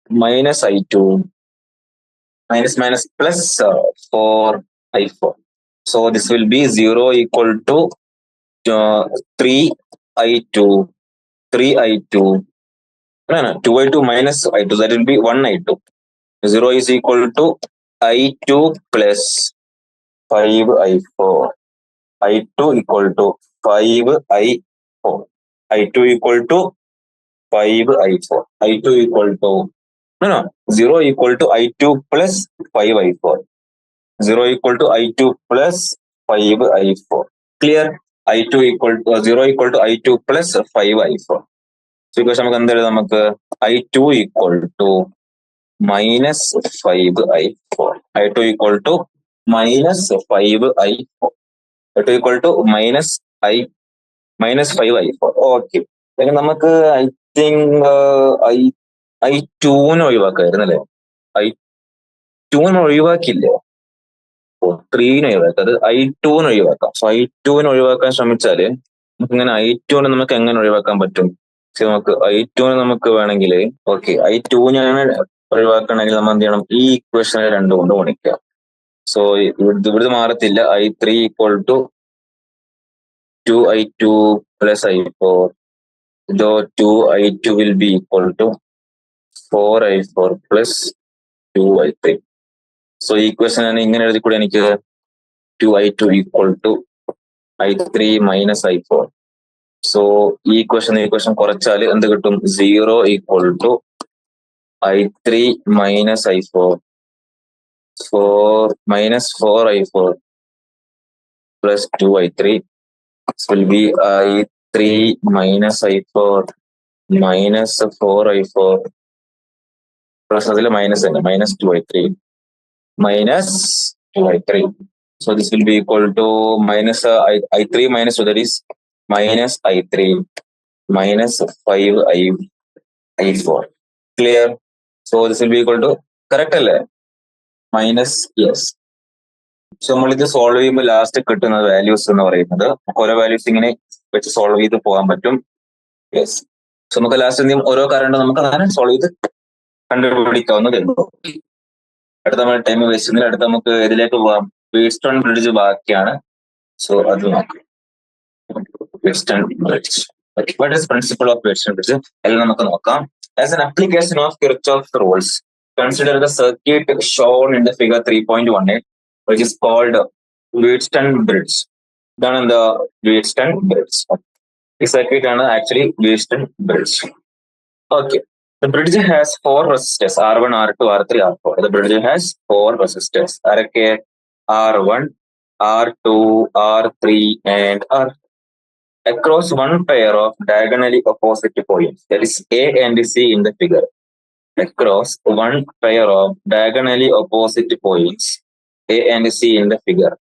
-i2 +4i4. So this will be 0 = 3i2 2i2 -i2, that will be 1i2. 0 is equal to i2 +5i4. i2 = 5i4. i2 = 5i4. i2 0 = i2 +5i4. 0 = i2 +5i4. Clear? I2 equal to 0 equal to I2 plus 5i4. So equation നമുക്ക് എന്ത് എഴുതാം? നമുക്ക് I2 equal to minus 5i4. I2 equal to minus 5i4. I2 equal to minus 5i4. Okay, നമുക്ക് I think I2 ഒഴിവാക്കായിരുന്നു അല്ലേ? I2 ഒഴിവാക്കില്ലേ? 3 ഒഴിവാക്കാം. അത് I2 ഒഴിവാക്കാം. So I2 ഒഴിവാക്കാൻ ശ്രമിച്ചാല് നമുക്കിങ്ങനെ I2 നമുക്ക് എങ്ങനെ ഒഴിവാക്കാൻ പറ്റും? നമുക്ക് I2 നമുക്ക് വേണമെങ്കിൽ ഓക്കെ I2 ഒഴിവാക്കണമെങ്കിൽ നമ്മൾ എന്ത് ചെയ്യണം? ഈ ഇക്വേഷനെ 2 കൊണ്ട് ഗുണിക്കാം. സോ ഇവിടുന്ന് മാറത്തില്ല. I3 equal to 2I2 plus I4. So 2I2 will be equal to 4I4 plus 2I3. So ഈ ഇക്വേഷൻ ഇങ്ങനെ എഴുതി കൂടെ എനിക്ക് 2I2 equal to I3 minus I4. So ഈ ഇക്വേഷൻ കുറച്ചാൽ എന്ത് കിട്ടും? 0 equal to I3 minus I4. 4 minus 4I4 plus 2I3. This will be I3 minus I4 minus 4I4 plus അതിൽ മൈനസ് തന്നെ minus 2I3 minus 2I3. So this will be equal to minus I3 minus 2, that is minus I3 minus 5I4. Clear? So this will be equal to correct അല്ലേ? Minus yes. So നമ്മളിത് solve ചെയ്യുമ്പോൾ last കിട്ടുന്ന values എന്ന് പറയുന്നത് ഓരോ values ഇങ്ങനെ വെച്ച് solve ചെയ്ത് പോകാൻ പറ്റും. യെസ്. സോ നമുക്ക് ലാസ്റ്റ് എന്ത് ചെയ്യും? ഓരോ കറണ്ട് നമുക്ക് അങ്ങനെ സോൾവ് ചെയ്ത് കണ്ടുപിടിക്കാവുന്നതേ ഉള്ളൂ. അടുത്ത നമ്മൾ ടൈം വേസ്റ്റ് ചെയ്യുന്നില്ല. അടുത്ത നമുക്ക് ഇതിലേക്ക് പോകാം. വീറ്റ്സ്റ്റോൺ ബ്രിഡ്ജ് ബാക്കിയാണ്. സോ അത് നോക്കാം. Whetstone bridge. What is principle of Wheatstone bridge? എല്ലാം നമുക്ക് നോക്കാം. As an application of Kirchhoff's rules, consider the circuit shown in the figure 3.18, which is called Wheatstone bridge. Done in the Wheatstone bridge. The circuit is actually Wheatstone bridge. Okay. The bridge has 4 resistors: R1, R2, R3, R4. The bridge has 4 resistors: R1, R2, R3, and R4. Across one pair of diagonally opposite points, that is A and C in the figure. Across one pair of diagonally opposite points, A and C in the figure.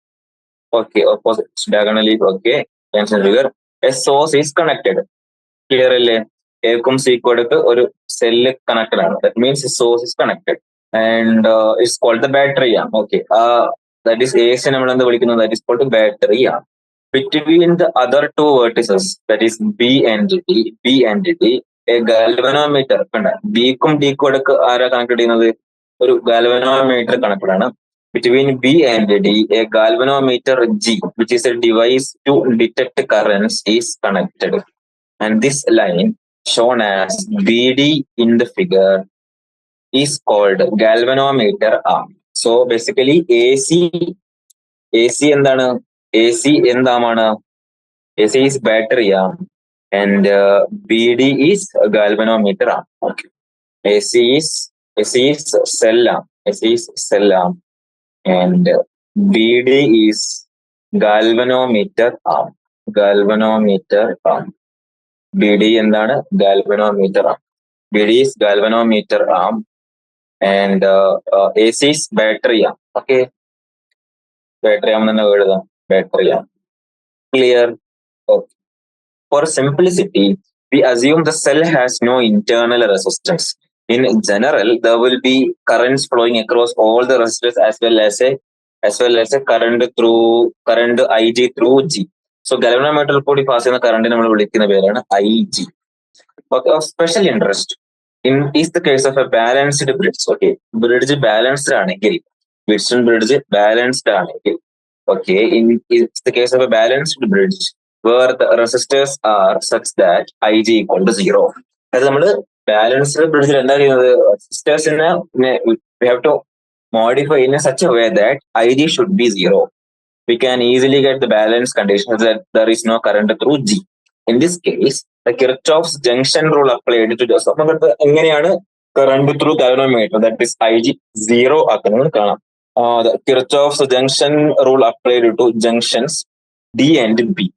Okay, opposite diagonally. Okay, answer figure. A source is connected. Clear അല്ലേ? A ക്കും C ക്കും അടുത്ത് ഒരു cell connected ആണ്. That means source is connected and it's called the battery. Okay, that is AC നമ്മൾ എന്ത് വിളിക്കുന്നത്? That is called battery. Between the other 2 vertices, that is B and D, a galvanometer. B ക്കും D ക്കും അടുത്ത് ആരാ connect ചെയ്യുന്നത്? ഒരു galvanometer connected ആണ്. Between B and D, a galvanometer G, which is a device to detect currents, is connected. And this line, shown as BD in the figure, is called galvanometer arm. So basically AC എന്താണ്? AC എന്താണ്? AC is battery arm and BD is galvanometer arm. Okay. AC is cell arm. AC is cell arm and BD is galvanometer arm. Galvanometer arm. BD എന്താണ്? Galvanometer arm. BD is galvanometer arm and AC is battery arm. Okay. Battery arm തന്നെ എഴുതാം. Battery arm. Clear? Okay. For simplicity, we assume the cell has no internal resistance. In general, there will be currents flowing across all the resistors as well as a current IG through G. So galvanometer കൂടി pass ചെയ്യുന്ന current നമ്മൾ വിളിക്കുന്ന പേരാണ് IG. Okay, of special interest is the case of a balanced bridge. Okay, bridge balanced ആണെങ്കിൽ, Wheatstone bridge balanced ആണെങ്കിൽ, okay, it's the case of a balanced bridge where the resistors are such that IG equal to 0. അത് നമ്മൾ balanced ബ്രിഡ്ജിൽ എന്താ ചെയ്യുന്നത്? റെസിസ്റ്റേഴ്സിനെ we have to modify in such a way that IG should be 0. We can easily get the balanced conditions that there is no current through G. In this case, the Kirchhoff's junction rule applied to Joseph. നമുക്ക് എങ്ങനെയാണ് current through galvanometer, that is IG 0 ആക്കുന്നത് കാണാം. The Kirchhoff's junction rule applied to junctions D and B.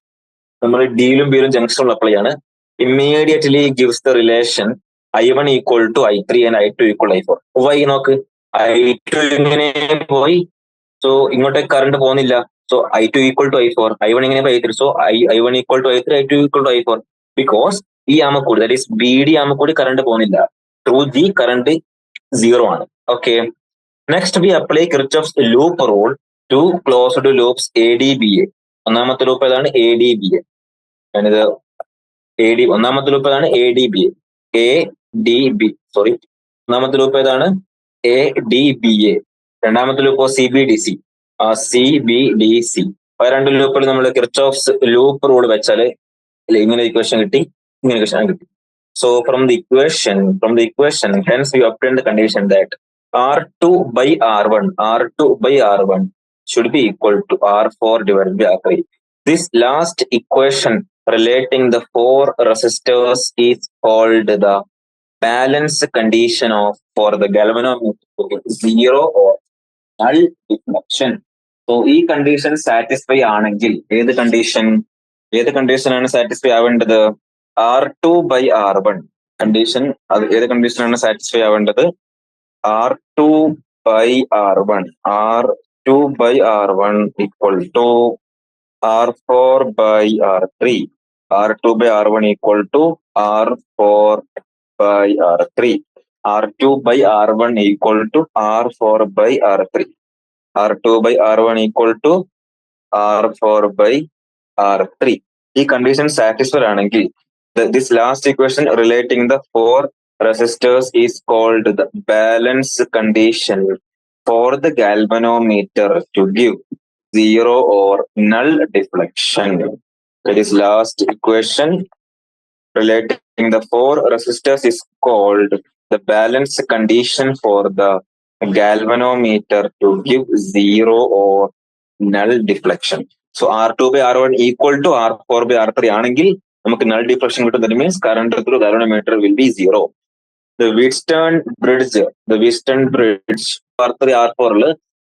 നമ്മൾ ഡിയിലും ബിയിലും ജംഗ്ഷനിൽ apply ആണ്. Immediately gives the relation I1 equal to I3 and I2 equal I4. Why നോക്ക്, I2 ഇങ്ങനെ പോയി, so ഇങ്ങോട്ടേക്ക് current പോകുന്നില്ല. So I2 equal to I4, I1 ഇങ്ങനെ I3, so I1 equal to I3, I2 equal to I4. Because ഈ ആമക്കൂടി, that is BD ആമക്കൂടി current പോകുന്നില്ല. ത്രൂ ജി കറണ്ട് 0 ആണ്. Okay, next we apply Kirchhoff's loop rule to closed loops ADBA. ഒന്നാമത്തെ ലൂപ്പ് ഏതാണ്? ADBA. ഞാനിത് ഒന്നാമത്തെ ലൂപ്പ് ഏതാണ്? ADBA. ഒന്നാമത്തെ ലൂപ്പ് ഏതാണ്? ADBA. രണ്ടാമത്തെ ലൂപ്പ് CBDC. CBDC. രണ്ട് ലൂപ്പുകൾ നമ്മൾ കിർച്ചോഫ്സ് ലൂപ്പ് റൂൾ വെച്ചാൽ ഇങ്ങനെ ഇക്വേഷൻ കിട്ടി, ഇങ്ങനെ ഇക്വേഷൻ കിട്ടി. So from the equation, hence we obtain the condition that R2 by R1 should be equal to R4 divided by R3. This last equation relating the four resistors is called the balance condition for the galvanometer, zero or null deflection. So ഈ condition satisfy ആണെങ്കിൽ ഏത് condition ആണ് satisfy ആവേണ്ടത്? R2 by R1 condition. അത് ഏത് കണ്ടീഷനാണ് satisfy ആവേണ്ടത്? R2 by R1 equal to R4 by R3. R2 by R1 equal to R4 by R3. R2 by R1 equal to R4 by R3. R2 by R1 equal to R4 by R3. ഈ condition satisfy ആണെങ്കിൽ this last equation relating the four resistors is called the balance condition for the galvanometer to give zero or null deflection. That is last equation relating the four resistors is called the balance condition for the galvanometer to give zero or null deflection. So R2 by R1 equal to R4 by R3 ആണെങ്കിൽ നമുക്ക് null deflection കിട്ടും. That means current through galvanometer will be zero. The Wheatstone bridge R3 R4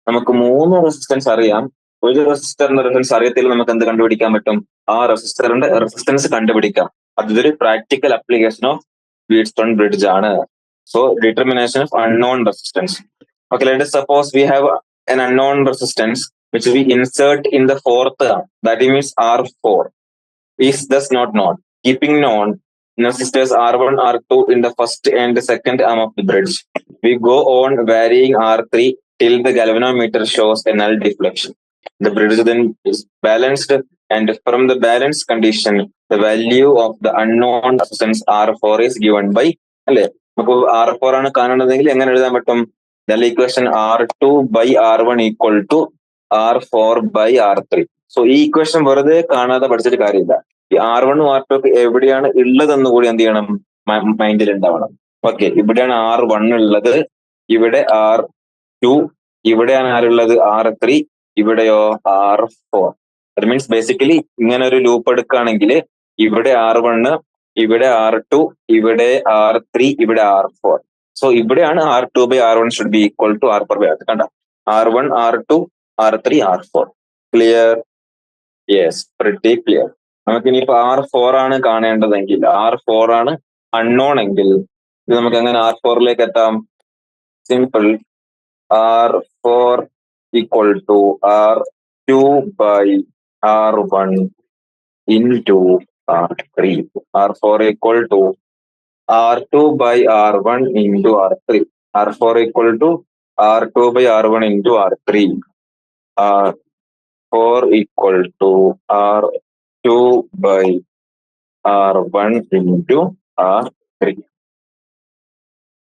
നമുക്ക് 3 resistance അറിയാം. ഒരു റെസിസ്റ്ററിന്റെ resistance അറിയത്തിൽ നമുക്ക് എന്ത് കണ്ടുപിടിക്കാൻ പറ്റും? ആ റെസിസ്റ്ററിന്റെ റെസിസ്റ്റൻസ് കണ്ടുപിടിക്കാം. അതൊരു practical application of Wheatstone bridge ആണ്. So determination of unknown resistance. Okay, let us suppose we have an unknown resistance which we insert in the fourth arm, that means R4 is thus not known. Keeping known resistors R1, R2 in the first and second arm of the bridge, we go on varying R3 till the galvanometer shows a null deflection. The bridge then is balanced, and from the balance condition, the value of the unknown resistance R4 is given by, അല്ലെ, നമുക്ക് R4 ആണ് കാണേണ്ടതെങ്കിൽ എങ്ങനെ എഴുതാൻ പറ്റും? The equation R2 by R1 equal to R4 by R3. So ഈ equation വെറുതെ കാണാതെ പഠിച്ചിട്ട് കാര്യമില്ല. ഈ R1 R2 ഒക്കെ എവിടെയാണ് ഉള്ളതെന്ന് കൂടി എന്ത് ചെയ്യണം? മൈൻഡിൽ ഉണ്ടാവണം. ഓക്കെ, ഇവിടെയാണ് R1 ഉള്ളത്, ഇവിടെ R2, ഇവിടെയാണ് ആരുള്ളത്? R3, ഇവിടെയോ R4. ദാറ്റ് മീൻസ് ബേസിക്കലി ഇങ്ങനെ ഒരു ലൂപ്പ് എടുക്കുകയാണെങ്കിൽ ഇവിടെ R1, ഇവിടെ R2, ഇവിടെ R3, ഇവിടെ R4. സോ ഇവിടെയാണ് R2 by R1 should be equal to R4 by R3. കണ്ട, R1, R2, R3, R4. Clear? Yes, pretty clear. നമുക്കിനിയിപ്പോ R4 ആണ് കാണേണ്ടതെങ്കിൽ, R4 ആണ് അൺനോൺ എങ്കിൽ ഇത് നമുക്ക് എങ്ങനെ R4ലേക്ക് എത്താം? Simple. R4 equal to R2 by R1 into R3. R4 equal to R2 by R1 into R3. R4 equal to R2 by R1 into R3. R4 equal to R2 by R1 into R3.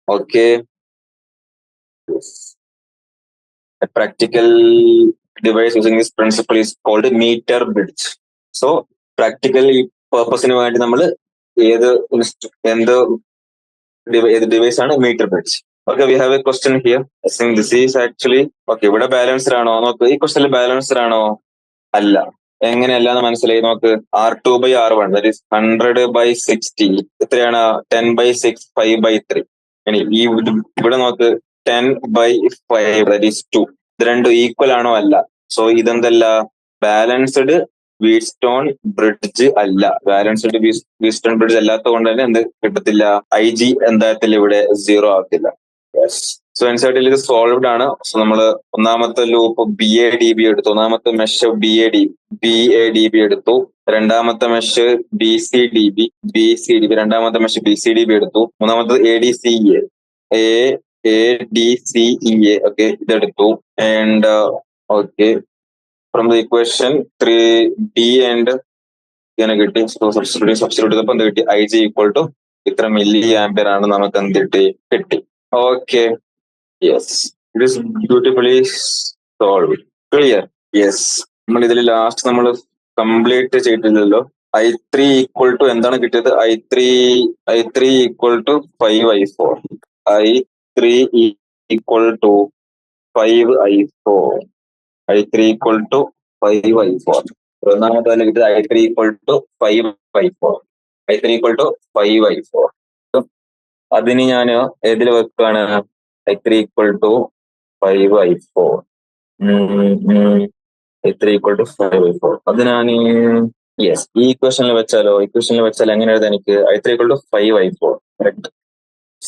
Okay. Yes. A practical device using this principle is called meter bridge. So practical purpose-ന് വേണ്ടി നമ്മൾ ഏത് device ആണ്? Metre bridge. Okay, we have a question here. I think this is actually, okay, ഇവിടെ balanced ആണോ നോക്ക്. ഈ ക്വസ്റ്റനിൽ balanced ആണോ? അല്ല. എങ്ങനെയല്ല എന്ന് മനസ്സിലായി നോക്ക്. R2 by R1, that is 100 by 60. എത്രയാണ്? 10 by 6, 5 by 3. ഇനി ഈ ഇവിടെ നോക്ക്, 10 by 5, that is 2. ഇത് രണ്ടും ഈക്വൽ ആണോ? അല്ല. സോ ഇതെന്തല്ല? ബാലൻസ്ഡ് വീറ്റ്സ്റ്റോൺ ബ്രിഡ്ജ് അല്ല. ബാലൻസ്ഡ് വീറ്റ്സ്റ്റോൺ ബ്രിഡ്ജ് അല്ലാത്തത് കൊണ്ട് തന്നെ എന്ത് കിട്ടത്തില്ല, IG എന്താകത്തില്ല, ഇവിടെ 0 ആകത്തില്ല. സോ എൻസൈറ്റിൽ ഇത് സോൾവ്ഡ് ആണ്. സോ നമ്മള് ഒന്നാമത്തെ ലൂപ്പ് BADB എടുത്തു, ഒന്നാമത്തെ മെഷ് BADB എടുത്തു, രണ്ടാമത്തെ മെഷ് BCDB, രണ്ടാമത്തെ മെഷ് BCDB എടുത്തു, മൂന്നാമത്തത് ADCEA, ഓക്കെ, ഇതെടുത്തു. And okay, from the equation 3D and ഇങ്ങനെ കിട്ടി. സോ സബ്സ്റ്റിറ്റ്യൂട്ട് ചെയ്തപ്പോൾ എന്ത് കിട്ടി, IG ഈക്വൽ ടു ഇത്ര മില്ലി ആംപിയർ ആണ് നമുക്ക് എന്ത് കിട്ടി. Okay, yes, it is beautifully solve. Clear? Yes. നമ്മൾ ഇതിൽ ലാസ്റ്റ് നമ്മൾ കംപ്ലീറ്റ് ചെയ്തില്ലല്ലോ. I3 ഈക്വൽ ടു എന്താണ് കിട്ടിയത്, I3 equal to 5I4, I3 equal to 5I4, I3 equal to 5I4. ഒന്നാമത്തെ തന്നെ കിട്ടിയത് I3 equal to 5I4, I3 equal to 5I4. അതിന് ഞാൻ ഏതിൽ വെക്കാണ്, I3 equal to 5I4, I3 equal to 5I4. അത് ഞാൻ യെസ് ഈ ഇക്വേഷനിൽ വെച്ചാലോ, ഇക്വേഷനിൽ വെച്ചാൽ എങ്ങനെ എഴുതാൻ എനിക്ക്, I3 equal to 5I4, correct.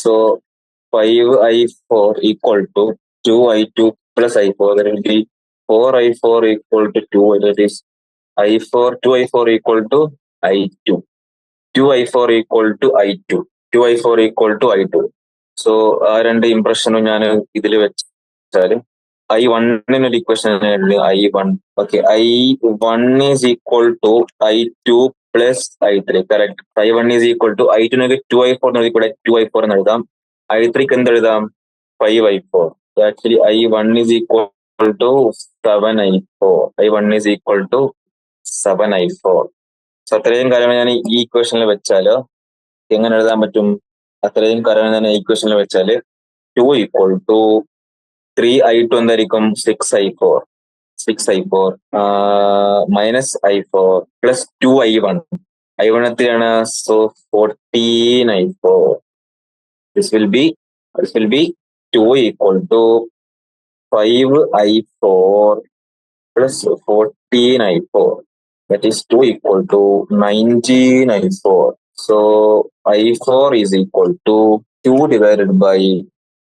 So 5I4 equal to 2I2 plus I4, that will be 4I4 equal to 2, that is 2I4 equal to I2, 2I4 equal to I2, 2I4 equal to I2. So ആ രണ്ട് ഇംപ്രഷനും ഞാൻ ഇതിൽ വെച്ചാല് I1 ഒരു equation I1, okay, I1 is equal to I2 plus I3, correct. I1 is equal to I2 2I4 കൂടെ 2I4 എന്ന് എഴുതാം, I3ക്ക് എന്ത് എഴുതാം, 5I4. Actually I1 is equal to 7I4, I1 is equal to 7I4. So അത്രയും കാര്യങ്ങൾ ഞാൻ ഈ ഇക്വേഷനിൽ വെച്ചാല് എങ്ങനെ എഴുതാൻ പറ്റും, അത്രയും കാര്യങ്ങൾ ഞാൻ ഇക്വേഷനിൽ വെച്ചാല് 2 ഈക്വൽ ടു 3I2 എന്തായിരിക്കും, 6I4 minus I4 plus 2I1, I1 എത്രയാണ്, so 14I4. This will be 2 equal to 5I4 plus 14I4, that is 2 equal to 19I4. So I4 is equal to 2 divided by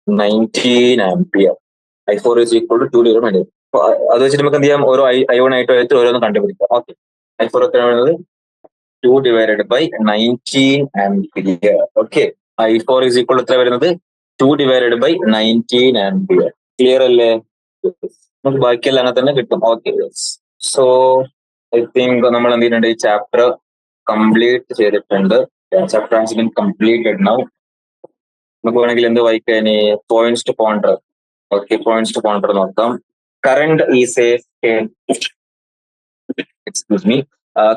19 ampere. I4 is equal to 2 divided by 19. അത് വെച്ചിട്ട് നമുക്ക് എന്ത് ചെയ്യാം, ഓരോ I1 I2 ഓരോന്ന് കണ്ടുപിടിക്കാം. Okay, I4 എത്ര വേണ്ടത്, 2 divided by 19 ampere. Okay, I4 is equal to എത്ര വരുന്നത്, 2 divided by 19 ampere. ക്ലിയർ അല്ലേ? നമുക്ക് ബാക്കിയെല്ലാം അങ്ങനെ തന്നെ കിട്ടും. ഓക്കെ, സോ ഐ തിങ്ക് നമ്മൾ എന്ത് ചെയ്യുന്നുണ്ട്, ഈ ചാപ്റ്റർ കംപ്ലീറ്റ് ചെയ്തിട്ടുണ്ട്. Chapter has been completed now. നമുക്ക് വേണമെങ്കിൽ എന്ത് വായിക്കാൻ, points to ponder. Okay, points to ponder നോക്കാം. Current is a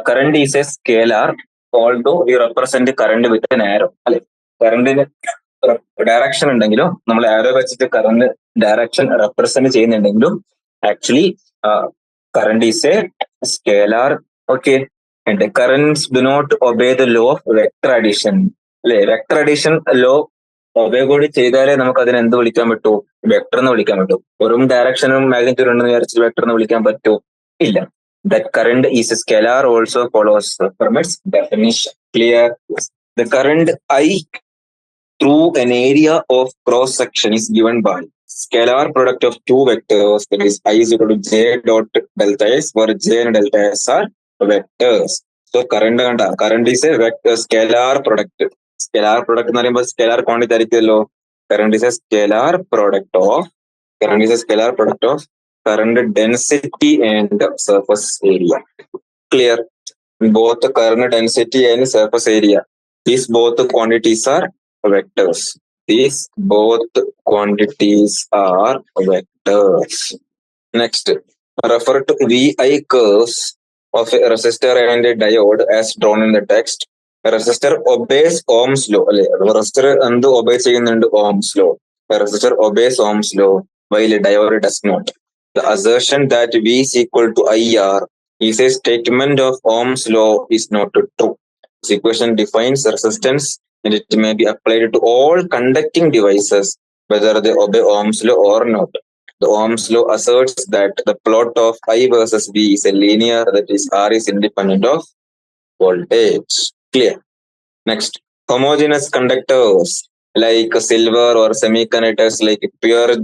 current is a scalar, although we represent current with an arrow. അല്ലെ, കറണ്ടിന് ഡയറക്ഷൻ ഉണ്ടെങ്കിലും നമ്മൾ ആരോ വെച്ചിട്ട് കറണ്ട് ഡയറക്ഷൻ റെപ്രസെന്റ് ചെയ്യുന്നുണ്ടെങ്കിലും actually current is A scalar. Okay, and currents do not obey the law of vector addition. അല്ലെ, vector addition law obey കൂടി ചെയ്താലേ നമുക്ക് അതിനെ എന്ത് വിളിക്കാൻ പറ്റൂ, വെക്ടർ എന്ന് വിളിക്കാൻ പറ്റൂ. വെറും ഡയറക്ഷനും മാഗ്നിറ്റ്യൂഡ് ഉണ്ടെന്ന് വിചാരിച്ച് വെക്ടർ എന്ന് വിളിക്കാൻ പറ്റൂ, ഇല്ല. That current is a scalar also follows from its definition. Clear? The current I through an area of cross section is given by scalar product of two vectors, that is I is equal to J dot delta S, where J and delta S are vectors. So current is a vector scalar product. Scalar product എന്ന് പറയുമ്പോൾ scalar quantity ആയിരിക്കുമല്ലോ. Current is a scalar product of current density and surface area. Clear? Both the current density and surface area, these both quantities are vectors. Next, refer to VI curves of a resistor and a diode as drawn in the text. A resistor obeys Ohm's law. Resistor and obeys Ohm's law. A resistor obeys Ohm's law while a diode does not. The assertion that V is equal to IR is a statement of Ohm's law is not true. This equation defines resistance and it may be applied to all conducting devices whether they obey Ohm's law or not. The Ohm's law asserts that the plot of I versus V is a linear, that is R is independent of voltage. Clear? Next, homogeneous conductors like silver or semiconductors like pure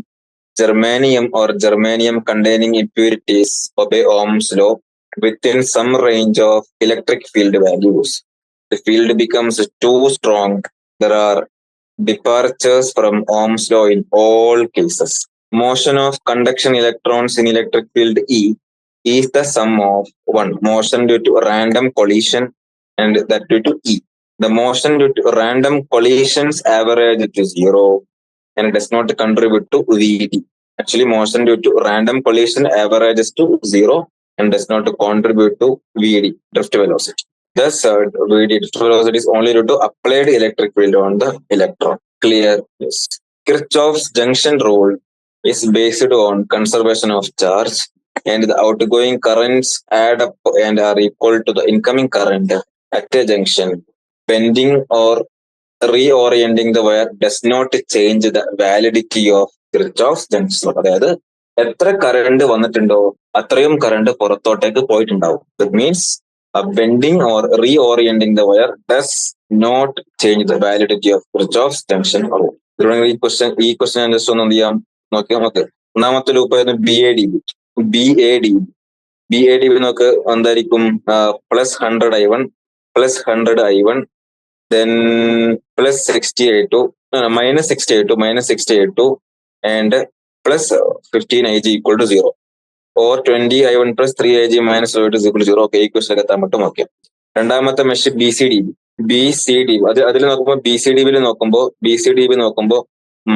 germanium or germanium containing impurities obey Ohm's law within some range of electric field values. The field becomes too strong. There are departures from Ohm's law in all cases. Motion of conduction electrons in electric field E is the sum of one motion due to random collision and that due to E. The motion due to random collisions average to zero and does not contribute to VD. Actually, motion due to random collision averages to zero and does not contribute to VD, drift velocity. Thus, VD, drift velocity, is only due to applied electric field on the electron. Clear? Yes. Kirchhoff's junction rule is based on conservation of charge, and the outgoing currents add up and are equal to the incoming current at a junction. Bending or reorienting the wire does not change the validity of Kirchhoff's junction law. അതായത് എത്ര current വന്നിട്ടുണ്ടോ അത്രയും current പുറത്തോട്ടേക്ക് പോയിട്ടുണ്ടാവും. That means bending or reorienting the wire does not change the validity of Kirchhoff's junction law. ഈ question just ഒന്ന് എന്ത് ചെയ്യാം നോക്കാം. ഒന്നാമത്തെ ലൂപ്പ് ആയിരുന്നു BADB നോക്ക് എന്തായിരിക്കും +100 I1 +100 I1 then +60 -60 and +15 Ig equal to 0 or 20 I1 +3 Ig -0 is equal to 0. Okay, ഈ ക്വസ്റ്റ്യൻ എത്താൻ പറ്റും. ഓക്കെ, രണ്ടാമത്തെ മെഷ് BCDB അതിൽ നോക്കുമ്പോൾ BCDB നോക്കുമ്പോൾ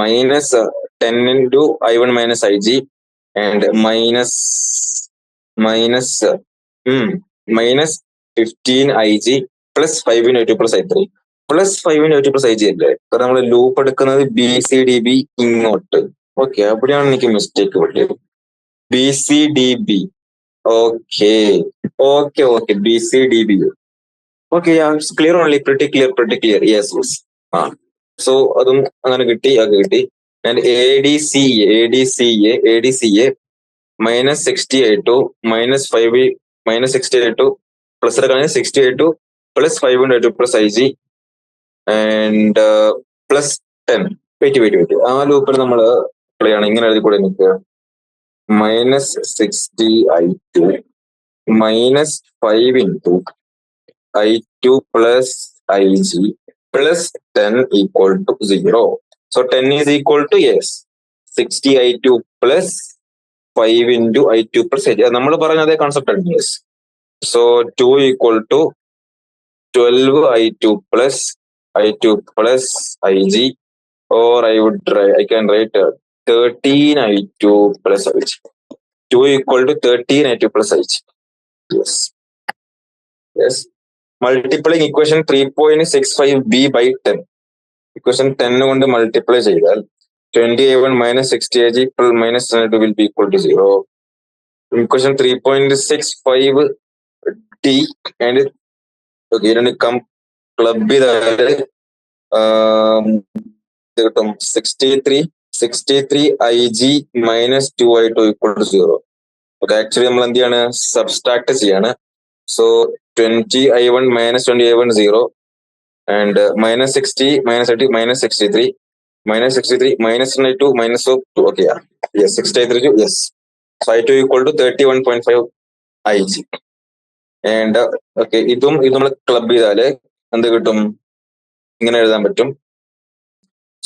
-10 into I1 - Ig and -15 Ig +5 into I2 + I3 +5 into I2 + Ig അല്ലേ? കാരണം നമ്മൾ ലൂപ്പ് എടുക്കുന്നത് BCDB ഇങ്ങോട്ട്. ഓക്കെ, അവിടെയാണ് എനിക്ക് മിസ്റ്റേക്ക് പറ്റിയത്. BCDB. Okay BCDB. Okay, clear only, pretty clear. Yes. So അതും അങ്ങനെ കിട്ടി. And ADCA -60I2 -60I2 plus 60I2 +5 into I2 + Ig and +10. Wait ആ ലൂപ്പിൽ നമ്മൾ അപ്ലൈ ആണ്. ഇങ്ങനെ എഴുതി കൂടെ എനിക്ക് -60I2 -5 into I2 + Ig +10 equal to 0. So 10 is equal to 60I2 +5 into I2 + Ig. നമ്മൾ പറഞ്ഞ അതേ കോൺസെപ്റ്റ് ആണ്. Yes. So 2 equal to 12I2 + Ig, or I can write 13I2 + Ig. 2 equal to 13I2 + Ig. Yes. Multiplying equation 3.65b by 10. Equation 10 കൊണ്ട് multiply ചെയ്താൽ 20I1 -60Ig -10I2 will be equal to 0. Equation 3.65d and ഇതിനെ club ചെയ്താല് കിട്ടും 63Ig -2I2 equal to 0. Okay, actually നമ്മൾ എന്ത് ചെയ്യാണ്, subtract ചെയ്യാണ്. So 20I1 -20I1 0 and -60 -30 -63 -63 -2 -2. Okay, yes, 63 to yes. So I2 equal to 31.5 Ig. And okay, ഇതും നമ്മൾ club ചെയ്താല് എന്ത് കിട്ടും, ഇങ്ങനെ എഴുതാൻ പറ്റും.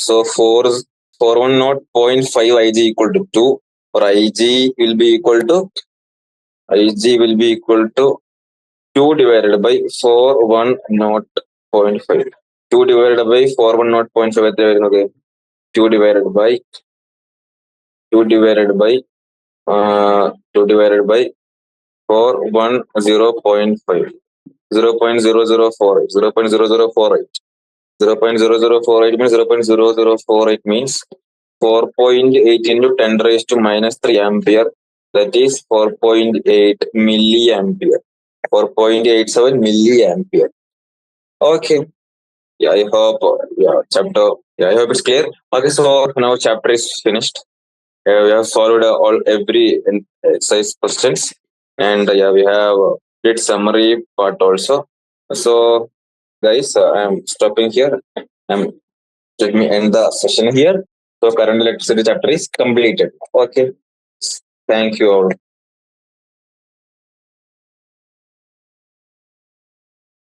So 410.5 Ig equal to 2, or Ig will be equal to 2 divided by 410.5. 2 divided by 410.5 എത്ര വരുന്നത്? 2 divided by 410.5 0.0048 0.0048 means 0.0048 means 4.8 into 10⁻³ ampere, that is 4.8 milliampere. 4.87 milliampere. Okay. I hope I hope it's clear. Okay, so now chapter is finished. We have solved all every exercise questions, and we have did summary part also. So, guys, I'm stopping here. Let me end the session here. So, current electricity chapter is completed. Okay. Thank you all.